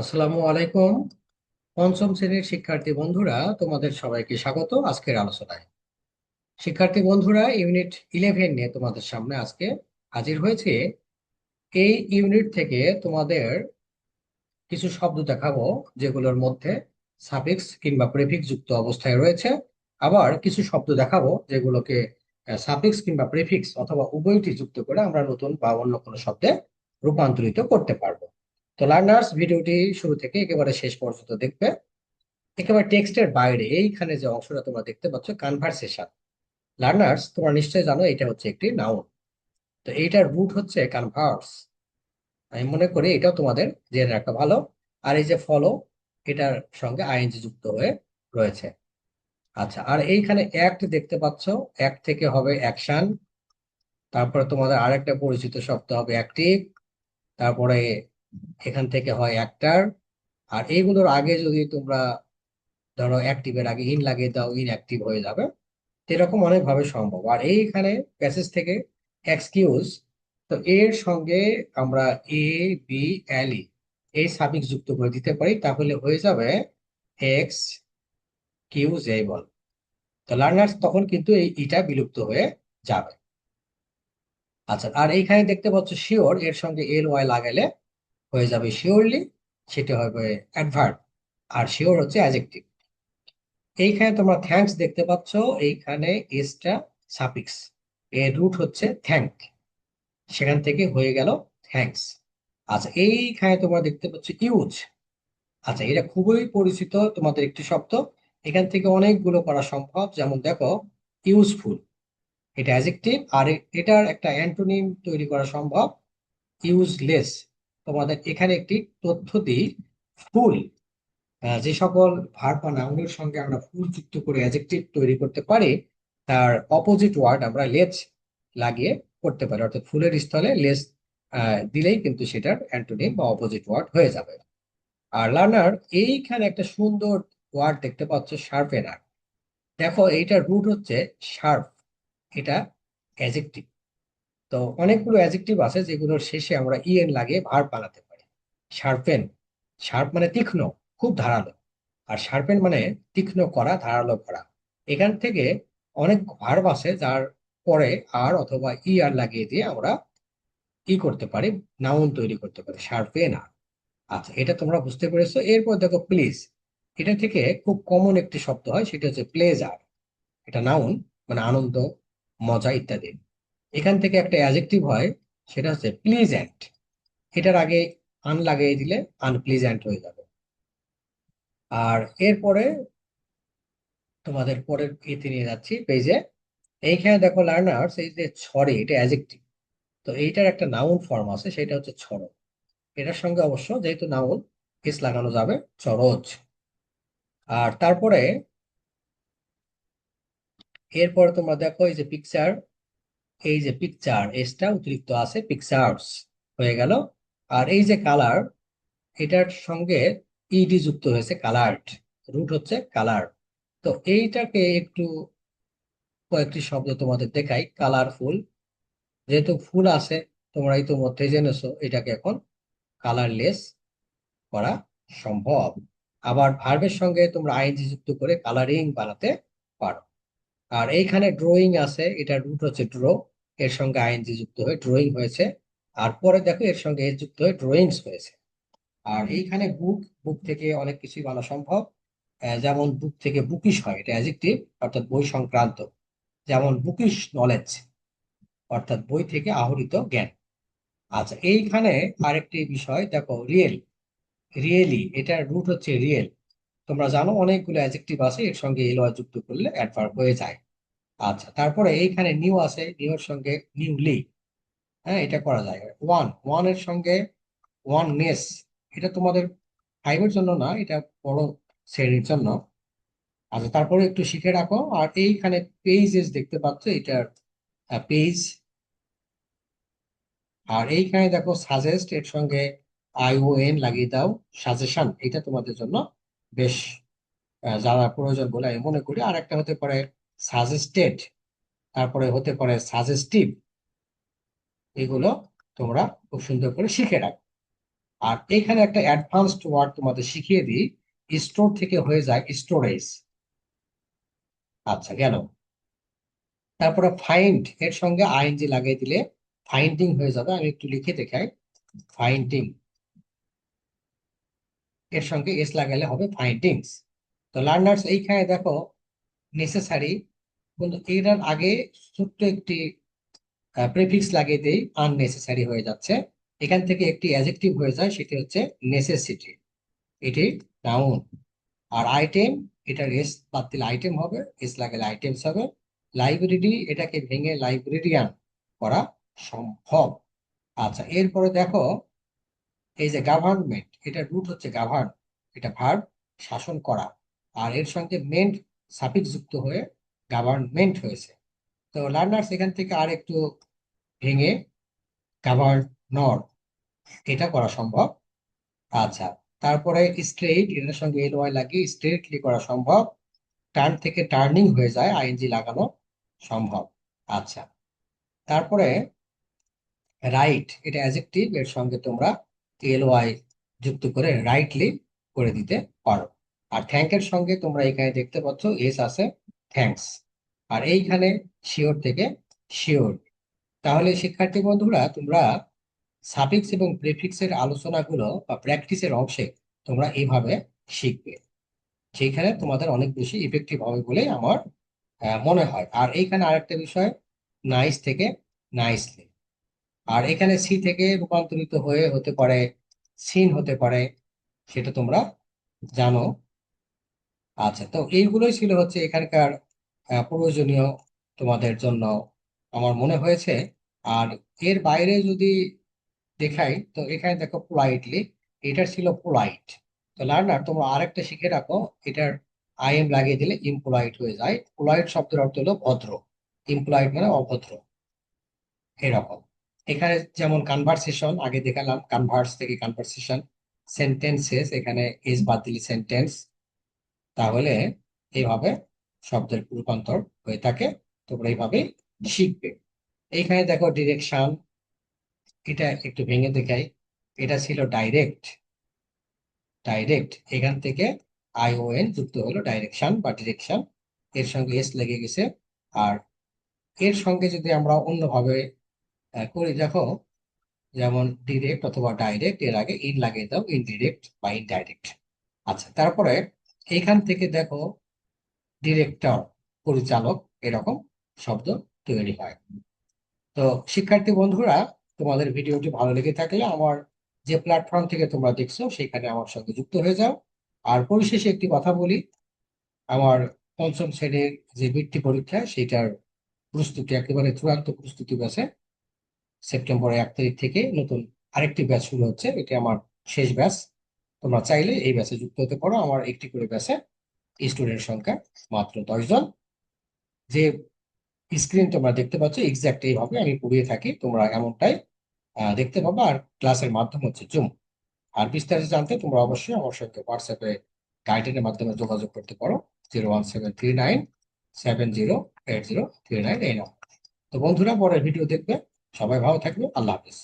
আসসালামু আলাইকুম। পঞ্চম শ্রেণীর শিক্ষার্থী বন্ধুরা, তোমাদের সবাইকে স্বাগত আজকের আলোচনায়। শিক্ষার্থী বন্ধুরা, ইউনিট 11 নিয়ে তোমাদের সামনে আজকে হাজির হয়েছে। এই ইউনিট থেকে তোমাদের কিছু শব্দ দেখাবো যেগুলোর মধ্যে সাফিক্স কিংবা প্রেফিক্স যুক্ত অবস্থায় রয়েছে। আবার কিছু শব্দ দেখাবো যেগুলোকে সাফিক্স কিংবা প্রেফিক্স অথবা উভয়টি যুক্ত করে আমরা নতুন বা অন্য কোনো শব্দে রূপান্তরিত করতে পারবো। তো লার্নার্স, ভিডিওটি শুরু থেকে একেবারে শেষ পর্যন্ত দেখবে। একেবারে টেক্সটের বাইরে এইখানে যে অংশটা তোমরা দেখতে পাচ্ছ, কনভারসেশন। লার্নার্স, তোমরা নিশ্চয়ই জানো এটা হচ্ছে একটি নাউন। তো এইটার রুট হচ্ছে কনভার্স। আমি মনে করি এটাও তোমাদের জেনে রাখা ভালো। আর এই যে ফলো, এটার সঙ্গে আইএনজি যুক্ত হয়ে রয়েছে। আচ্ছা, আর এইখানে অ্যাক্ট দেখতে পাচ্ছ। অ্যাক্ট থেকে হবে অ্যাকশন। তারপরে তোমাদের আরেকটা পরিচিত শব্দ হবে অ্যাক্টিভ। তারপরে এখান থেকে হয় অ্যাক্টার। আর এইগুলোর আগে যদি তোমরা ধরো অ্যাক্টিভের আগে ইন লাগিয়ে দাও, ইনঅ্যাক্টিভ হয়ে যাবে। এরকম অনেক ভাবে সম্ভব। আর এইখানে প্যাসেজ থেকে এক্সকিউজ, তো এর সঙ্গে আমরা এ বি এল ই এই সাফিক্স যুক্ত করে দিতে পারি, তাহলে হয়ে যাবে এক্স কিউজেবল। তো লার্নার্স, তখন কিন্তু এই ইটা বিলুপ্ত হয়ে যাবে। আচ্ছা, আর এইখানে দেখতে পাচ্ছ শিওর, এর সঙ্গে এল ওয়াই লাগালে হয়ে যাবে শিওরলি। সেটা হবে অ্যাডভার্ব। আর শিওর হচ্ছে অ্যাডজেক্টিভ। এইখানে তোমরা থ্যাঙ্কস দেখতে পাচ্ছ। এইখানে এসটা সাফিক্স, এর রুট হচ্ছে থ্যাঙ্ক, সেখান থেকে হয়ে গেল থ্যাঙ্কস। আচ্ছা, এইখানে তোমরা দেখতে পাচ্ছ ইউজ। আচ্ছা, এটা খুবই পরিচিত তোমাদের একটি শব্দ। এখান থেকে অনেকগুলো করা সম্ভব। যেমন দেখো, ইউজফুল, এটা অ্যাডজেক্টিভ। আর এটার একটা অ্যান্টোনিম তৈরি করা সম্ভব, ইউজলেস। তোমাদের এখানে একটি তথ্য দিই। ফুল, যে সকল ভার্ব বা নাউনের সঙ্গে আমরা ফুল যুক্ত করে অ্যাডজেক্টিভ তৈরি করতে পারি, তার অপোজিট ওয়ার্ড আমরা লেস লাগিয়ে করতে পারি। অর্থাৎ ফুলের স্থলে লেস দিলেই কিন্তু সেটার অ্যান্টোনিম বা অপোজিট ওয়ার্ড হয়ে যাবে। আর লার্নার, এইখানে একটা সুন্দর ওয়ার্ড দেখতে পাচ্ছ, শার্পেনার। দেখো, এইটার রুট হচ্ছে শার্প, এটা অ্যাডজেক্টিভ। তো অনেকগুলো অ্যাডজেক্টিভ আছে যেগুলোর শেষে আমরা ইএন লাগিয়ে ভার্ব বানাতে পারি। শার্পেন, শার্প মানে তীক্ষ্ণ, খুব ধারালো। আর শার্পেন মানে তীক্ষ্ণ করা, ধারালো করা। এখান থেকে অনেক ভার্ব আছে যার পরে আর অথবা ই আর লাগিয়ে দিয়ে আমরা ই করতে পারি, নাউন তৈরি করতে পারি, শার্পেন আর। আচ্ছা, এটা তোমরা বুঝতে পেরেছো। এরপর দেখো প্লিজ, এটা থেকে খুব কমন একটি শব্দ হয়, সেটা হচ্ছে প্লেজার। এটা নাউন, মানে আনন্দ, মজা ইত্যাদি। এখান থেকে একটা অ্যাডজেক্টিভ হয়, সেটা হচ্ছে প্লিজেন্ট। এটার আগে আন লাগিয়ে দিলে আনপ্লিজেন্ট হয়ে যাবে। আর এরপরে তোমাদের পরের ইতে নিয়ে যাচ্ছি পেজে। এইখানে দেখো লার্নার্স, এই যে ছড়ে, এটা অ্যাডজেক্টিভ। তো এইটার একটা নাউন ফর্ম আছে, সেটা হচ্ছে ছড়। এটার সঙ্গে অবশ্য যেহেতু নাউন, এস লাগানো যাবে, চরজ। আর তারপরে এরপরে তোমরা দেখো এই যে পিকচার, এই যে পিকচার, এসটা অতিরিক্ত আছে, পিকচার্স হয়ে গেল। আর এই যে কালার, এটার সঙ্গে ইডি যুক্ত হয়েছে, কালার্ড, রুট হচ্ছে কালার। তো এইটাকে একটু কয়েকটি শব্দ তোমাদের দেখাই। কালারফুল, যেহেতু ফুল আছে, তোমরা ইতিমধ্যে জেনেছো, এটাকে এখন কালারলেস করা সম্ভব। আবার ভার্বের সঙ্গে তোমরা আইএনজি যুক্ত করে কালারিং বানাতে পারো। আর এইখানে ড্রয়িং আছে, এটা রুট হচ্ছে ড্র, এর সঙ্গে আইএনজি যুক্ত হয়ে ড্রয়িং হয়েছে। আর পরে দেখো এর সঙ্গে এস যুক্ত হয়ে ড্রয়িংস হয়েছে। আর এইখানে বুক, বুক থেকে অনেক কিছুই বানা সম্ভব। যেমন বুক থেকে বুকিশ হয়, এটা অ্যাডজেক্টিভ, অর্থাৎ বই সংক্রান্ত। যেমন বুকিশ নলেজ, অর্থাৎ বই থেকে আহরিত জ্ঞান। আচ্ছা, এইখানে আরেকটি বিষয় দেখো, রিয়েল, রিয়েলি, এটার রুট হচ্ছে রিয়েল। তোমরা জানো অনেকগুলো অ্যাডজেক্টিভ আছে, এর সঙ্গে এল ওয়াই যুক্ত করলে অ্যাডভার্ব হয়ে যায়। আচ্ছা, তারপরে এইখানে নিউ আছে, নিউ এর সঙ্গে নিউলি, হ্যাঁ, এটা করা যায়। ওয়ান, ওয়ান এর সঙ্গে ওয়ান নেস, এটা তোমাদের ফাইভের জন্য না, এটা বড় শ্রেণীর জন্য। আচ্ছা, তারপরে একটু শিখে রাখো। আর এইখানে পেজেস দেখতে পাচ্ছ, এটার পেজ। আর এইখানে দেখো সাজেস্ট, এর সঙ্গে আই ও এন লাগিয়ে দাও, সাজেশন। এটা তোমাদের জন্য বেশ জানা প্রয়োজন বলে আমি মনে করি। আর একটা হতে পারে সাজেস্টেড, তারপরে হতে পারে সাজেস্টিভ। এগুলো তোমরা খুব সুন্দর করে শিখে রাখো। আর এখানে একটা অ্যাডভান্সড ওয়ার্ড তোমাদের শিখিয়ে দিই, স্টোর থেকে হয়ে যায় স্টোরেজ। আচ্ছা, গেল। তারপরে ফাইন্ড এর সঙ্গে আইএনজি লাগিয়ে দিলে ফাইন্ডিং হয়ে যাবে। আমি একটু লিখে দেখাই, ফাইন্ডিং এর সঙ্গে এস লাগালে হবে ফাইন্ডিংস। তো লার্নার্স এইখানে দেখো নেসেসারি, কিন্তু এটার আগে ছোট্ট একটি প্রেফিক্স লাগিয়ে দেই, আননেসেসারি হয়ে যাচ্ছে। এখান থেকে একটি অ্যাডজেক্টিভ হয়ে যায়, সেটি হচ্ছে নেসেসিটি, এটি নাউন। আর আইটেম, এটার এস বাদ দিলে আইটেম হবে, এস লাগালে আইটেমস হবে। লাইব্রেরি, এটাকে ভেঙে লাইব্রেরিয়ান করা সম্ভব। আচ্ছা, এরপরে দেখো এই যে গভর্নমেন্ট, এটা রুট হচ্ছে গভর্ন, এটা ভার্ব শাসন করা, আর এর সঙ্গে মেন্ট সাফিক্স যুক্ত হয়ে গভর্নমেন্ট হয়েছে। তো লার্নার্স এখান থেকে আর একটু ভেঙে গভর্নর, এটা করা সম্ভব। আচ্ছা, তারপরে স্ট্রেইট, এটার সঙ্গে এল ওয়াই লাগিয়ে স্ট্রেটলি করা সম্ভব। টার্ন থেকে টার্নিং হয়ে যায়, আইএনজি লাগানো সম্ভব। আচ্ছা, তারপরে রাইট, এটা অ্যাডজেক্টিভ, এর সঙ্গে তোমরা এল ওয়াই যুক্ত করে রাইটলি করে দিতে পারো। আর থ্যাংক এর সঙ্গে তোমরা এখানে দেখতে পাচ্ছ এস আছে, থ্যাঙ্কস। আর এইখানে শিওর থেকে শিওর। তাহলে শিক্ষার্থী বন্ধুরা, তোমরা সাফিক্স এবং প্রিফিক্সের আলোচনাগুলো বা প্র্যাকটিসের অংশে তোমরা এইভাবে শিখবে, সেইখানে তোমাদের অনেক বেশি ইফেক্টিভ হবে বলে আমার মনে হয়। আর এইখানে আরেকটা বিষয়, নাইস থেকে নাইসলি। আর এখানে সি থেকে রূপান্তরিত হয়ে হতে পারে সিন হতে পারে, সেটা তোমরা জানো। আচ্ছা, তো এইগুলোই ছিল হচ্ছে এখানকার প্রয়োজনীয় তোমাদের জন্য আমার মনে হয়েছে। আর এর বাইরে যদি দেখাই, তো এখানে দেখো পোলাইটলি, এটা ছিল পোলাইট। তো লার্নার তোমরা আরেকটা শিখে রাখো, এটার আইএম লাগিয়ে দিলে ইমপোলাইট হয়ে যায়। পোলাইট শব্দের অর্থ হলো ভদ্র, ইমপোলাইট মানে অভদ্র, এরকম। এখানে যেমন কনভারসেশন আগে দেখালাম, কনভার্স থেকে কনভারসেশন। সেন্টেন্সেস, এখানে এস বাদ দিলে সেন্টেন্স। তাহলে এইভাবে শব্দের রূপান্তর হয়ে থাকে, তোমরা এইভাবে শিখবে। এইখানে দেখো ডিরেকশন, এটা একটু ভেঙে দেখাই। এটা ছিল ডাইরেক্ট, ডাইরেক্ট এখান থেকে আইওএন যুক্ত হলো ডাইরেকশন বা ডিরেকশন, এর সঙ্গে এস লেগে গেছে। আর এর সঙ্গে যদি আমরা অন্যভাবে করি, দেখো যেমন ডিরেক্ট অথবা ডাইরেক্ট, এর আগে ইন লাগিয়ে দাও, ইনডিরেক্ট বা ইনডাইরেক্ট। আচ্ছা, তারপরে এইখান থেকে দেখো ডিরেক্টর, পরিচালক, এরকম শব্দ তৈরি হয়। তো শিক্ষার্থী বন্ধুরা, তোমাদের ভিডিওটি ভালো লেগে থাকলে আমার যে প্ল্যাটফর্ম থেকে তোমরা দেখছো সেখানে আমার সঙ্গে যুক্ত হয়ে যাও। আর পরিশেষে একটি কথা বলি, আমার পঞ্চম শ্রেণীর যে বৃত্তি পরীক্ষা, সেটার প্রস্তুতি একেবারে চূড়ান্ত প্রস্তুতি ব্যাচে সেপ্টেম্বরের 1 তারিখ থেকে নতুন আরেকটি ব্যাচ শুরু হচ্ছে, এটি আমার শেষ ব্যাচ। তোমরা চাইলে এই ব্যাচে যুক্ত হতে পারো। আমার একটি করে ব্যাচে স্টুডেন্ট সংখ্যা মাত্র 10 জন। যে স্ক্রিন তোমরা দেখতে পাচ্ছ এক্সাক্ট এইভাবে আমি পড়িয়ে থাকি, তোমরা এমনটাই দেখতে পাবো। আর ক্লাসের মাধ্যম হচ্ছে জুম। আর বিস্তারিত জানতে তোমরা অবশ্যই আমার সঙ্গে হোয়াটসঅ্যাপে গাইডের মাধ্যমে যোগাযোগ করতে পারো, 01739708039 এই নাম্বার। তো বন্ধুরা, পরের ভিডিও দেখবে। সবাই ভালো থাকবে, আল্লাহ হাফিজ।